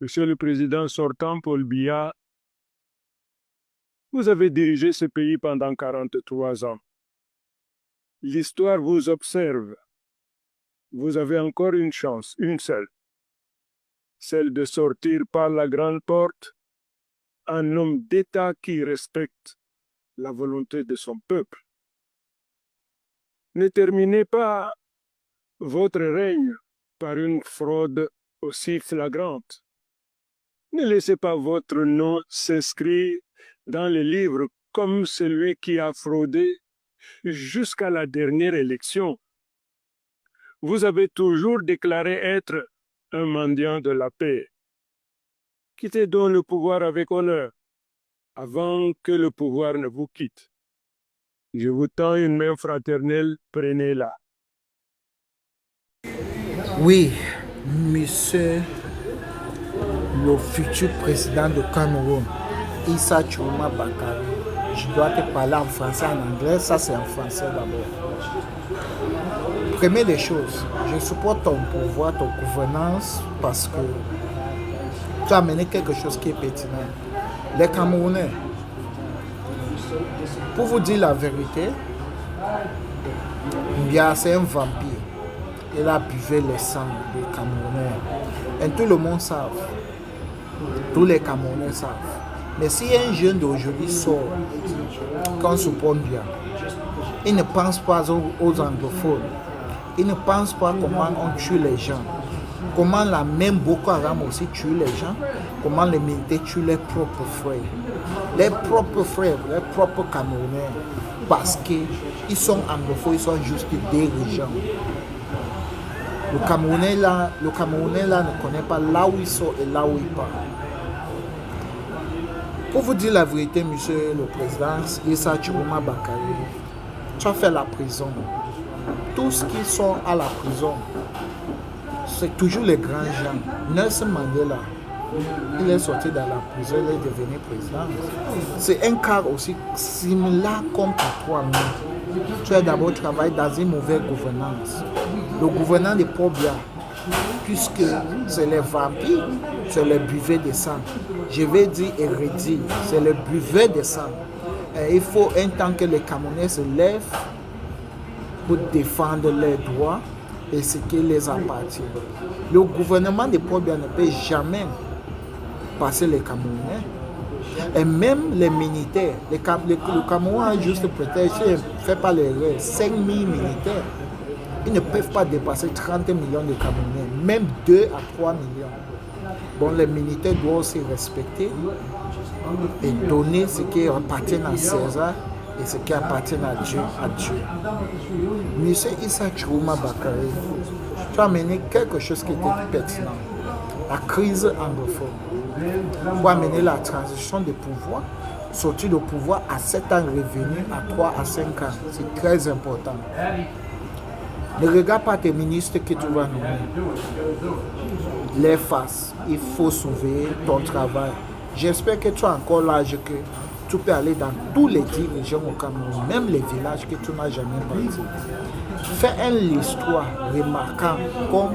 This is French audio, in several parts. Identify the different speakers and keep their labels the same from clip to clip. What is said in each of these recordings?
Speaker 1: Monsieur le Président sortant Paul Biya, vous avez dirigé ce pays pendant 43 ans. L'histoire vous observe. Vous avez encore une chance, une seule, celle de sortir par la grande porte un homme d'État qui respecte la volonté de son peuple. Ne terminez pas votre règne par une fraude aussi flagrante. Ne laissez pas votre nom s'inscrire dans les livres comme celui qui a fraudé jusqu'à la dernière élection. Vous avez toujours déclaré être un mendiant de la paix. Quittez donc le pouvoir avec honneur avant que le pouvoir ne vous quitte. Je vous tends une main fraternelle, prenez-la.
Speaker 2: Oui, monsieur le futur président du Cameroun, Issa Chiroma Bakary. Je dois te parler en français, en anglais. Ça, c'est en français d'abord. Première des choses, je supporte ton pouvoir, ton gouvernance, parce que tu as amené quelque chose qui est pertinent. Les Camerounais, pour vous dire la vérité, Mbia, c'est un vampire. Il a buvé le sang des Camerounais. Et tout le monde savent. Tous les Camerounais savent. Mais si un jeune d'aujourd'hui sort, quand on supporte bien, il ne pense pas aux anglophones. Il ne pense pas comment on tue les gens. Comment la même Boko Haram aussi tue les gens. Comment les militaires tuent leurs propres frères. Les propres frères, les propres Camerounais. Parce qu'ils sont anglophones, ils sont juste des dirigeants. Le Camerounais là ne connaît pas là où il sort et là où il part. Pour vous dire la vérité, monsieur le président, Issa Chiroma Bakary, tu as fait la prison. Tous qui sont à la prison, c'est toujours les grands gens. Nelson Mandela, il est sorti de la prison, il est devenu président. C'est un cas aussi similaire comme à toi-même. Tu as d'abord travaillé dans une mauvaise gouvernance. Le gouvernant de Pobia, puisque c'est les vampires, c'est le buvet de sang. Je vais dire et redire, c'est le buvet de sang. Et il faut un temps que les Camerounais se lèvent pour défendre leurs droits et ce qui les appartient. Le gouvernement de Pobia ne peut jamais passer les Camerounais. Et même les militaires, le Cameroun a juste peut-être, si je ne fais pas l'erreur, 5 000 militaires. Ils ne peuvent pas dépasser 30 millions de Camerounais, même 2 à 3 millions. Bon, les militaires doivent aussi respecter et donner ce qui appartient à César et ce qui appartient à Dieu. Monsieur Issa Chiroma Bakary, tu as amené quelque chose qui était pertinent. La crise anglophone. Pour amener la transition de pouvoir, sortir de pouvoir à 7 ans revenu à 3 à 5 ans. C'est très important. Ne regarde pas tes ministres que tu vas nommer. Les faces, il faut surveiller ton travail. J'espère que tu as encore l'âge que tu peux aller dans tous les dirigeants au Cameroun, même les villages que tu n'as jamais parti. Fais une histoire remarquable comme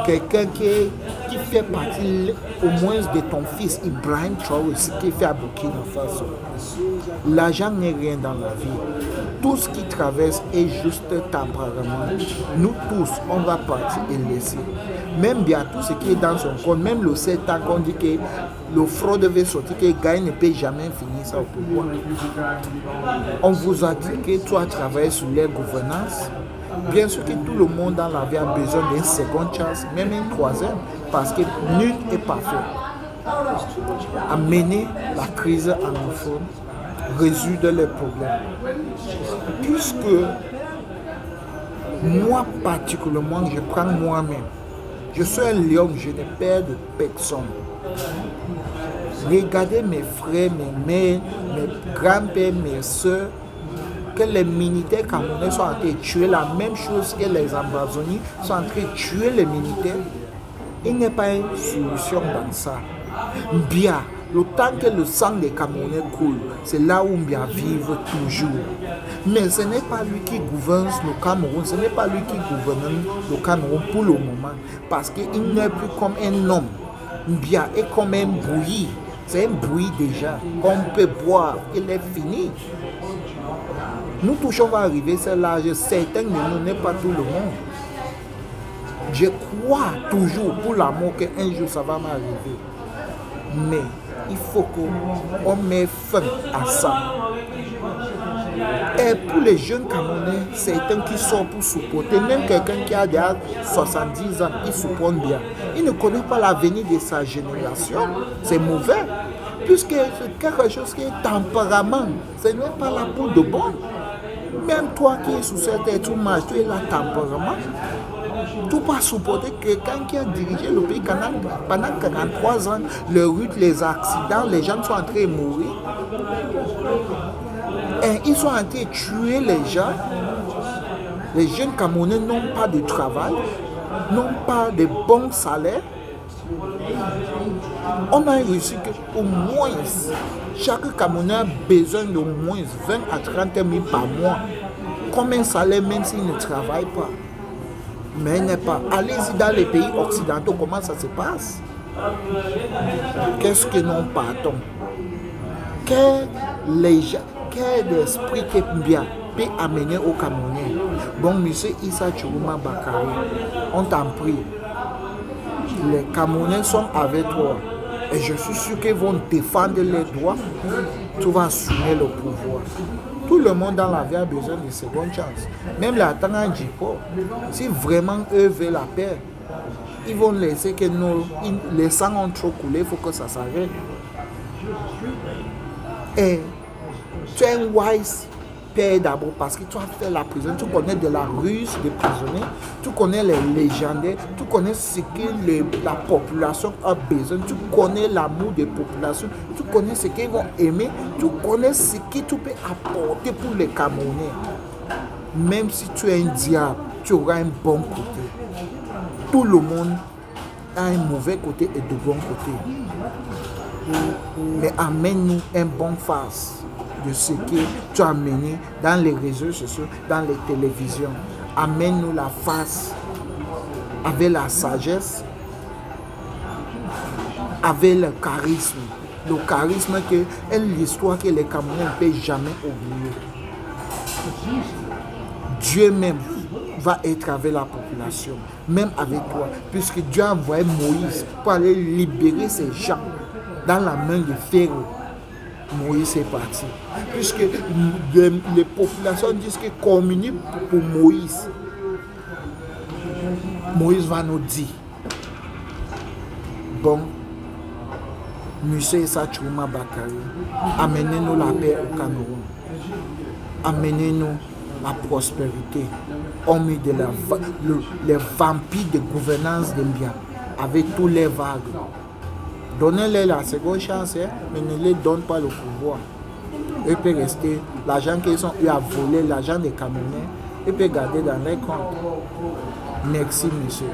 Speaker 2: quelqu'un qui fait partie au moins de ton fils Ibrahim Traoré, ce qu'il fait à Burkina Faso. L'argent n'est rien dans la vie. Tout ce qui traverse est juste temporairement. Nous tous, on va partir et laisser. Même bien tout ce qui est dans son compte, même le 7 ans qu'on dit que le fraude veut sortir, que Gaï ne peut jamais finir ça au pouvoir. On vous a dit que tu as travaillé sur les gouvernances. Bien sûr que tout le monde dans la vie a besoin d'une seconde chance, même une troisième, parce que nul n'est parfait. Amener la crise anglophone, résoudre les problèmes. Puisque moi particulièrement, je prends moi-même. Je suis un lion, je ne perds de personne. Regardez mes frères, mes mères, mes grands-pères, mes soeurs, que les militaires camerounais sont en train de tuer la même chose que les Ambazonis sont en train de tuer les militaires. Il n'y a pas une solution dans ça. Bien, le temps que le sang des Camerounais coule, c'est là où Mbia vive toujours. Mais ce n'est pas lui qui gouverne le Cameroun, ce n'est pas lui qui gouverne le Cameroun pour le moment, parce qu'il n'est plus comme un homme. Mbia est comme un bouilli. C'est un bouilli déjà. On peut boire. Il est fini. Nous tous, on va arriver à cet âge. Certains de nous, n'est pas tout le monde. Je crois toujours pour l'amour qu'un jour ça va m'arriver. Mais il faut qu'on mette fin à ça. Et pour les jeunes Camerounais, certains qui sont pour supporter, même quelqu'un qui a déjà 70 ans, il supporte bien. Il ne connaît pas l'avenir de sa génération. C'est mauvais. Puisque c'est quelque chose qui est tempérament. Ce n'est pas là pour de bon. Même toi qui es sous cette tête, tu marches, tu es là tempérament. Tu peux supporter quelqu'un qui a dirigé le pays pendant 43 ans, le rut, les accidents, les gens sont en train de mourir. Et ils sont en train de tuer les gens. Les jeunes Camerounais n'ont pas de travail, n'ont pas de bons salaires. On a réussi qu'au moins, chaque Camerounais a besoin d'au moins 20 à 30 000 par mois. Comme un salaire même s'il ne travaille pas. Mais il n'est pas. Allez-y dans les pays occidentaux, comment ça se passe? Qu'est-ce que nous partons? Quel esprit qui bien peut amener au Camerounais? Bon, monsieur Issa Chourouma Bakary, on t'en prie. Les Camerounais sont avec toi. Et je suis sûr qu'ils vont défendre les droits. Tu vas assumer le pouvoir. Tout le monde dans la vie a besoin de seconde chance. Même les Tanga Djipo, si vraiment eux veulent la paix, ils vont laisser que les sangs ont trop coulé, il faut que ça s'arrête. Et tu es un wise père d'abord parce que tu as fait la prison, tu connais de la ruse des prisonniers, tu connais les légendaires, tu connais ce que la population a besoin, tu connais l'amour des populations, tu connais ce qu'ils vont aimer, tu connais ce que tu peux apporter pour les Camerounais. Même si tu es un diable, tu auras un bon côté. Tout le monde a un mauvais côté et de bon côté. Mais amène-nous un bon face de ce que tu as amené dans les réseaux sociaux, dans les télévisions. Amène-nous la face avec la sagesse, avec le charisme. Le charisme que est l'histoire que les Camerounais ne peuvent jamais oublier. Dieu même va être avec la population, même avec toi, puisque Dieu a envoyé Moïse pour aller libérer ces gens dans la main de Pharaon. Moïse est parti. Puisque les populations disent que communient pour Moïse. Moïse va nous dire, bon, monsieur Issa Chourouma Bakary, amenez-nous la paix au Cameroun. Amenez-nous la prospérité. On met les vampires de gouvernance de Mbia avec tous les vagues. Donnez-les la seconde chance, mais ne les donne pas le pouvoir. Ils peuvent rester, l'argent qu'ils ont eu à voler, l'argent des Camerounais, ils peuvent garder dans les comptes. Merci, monsieur.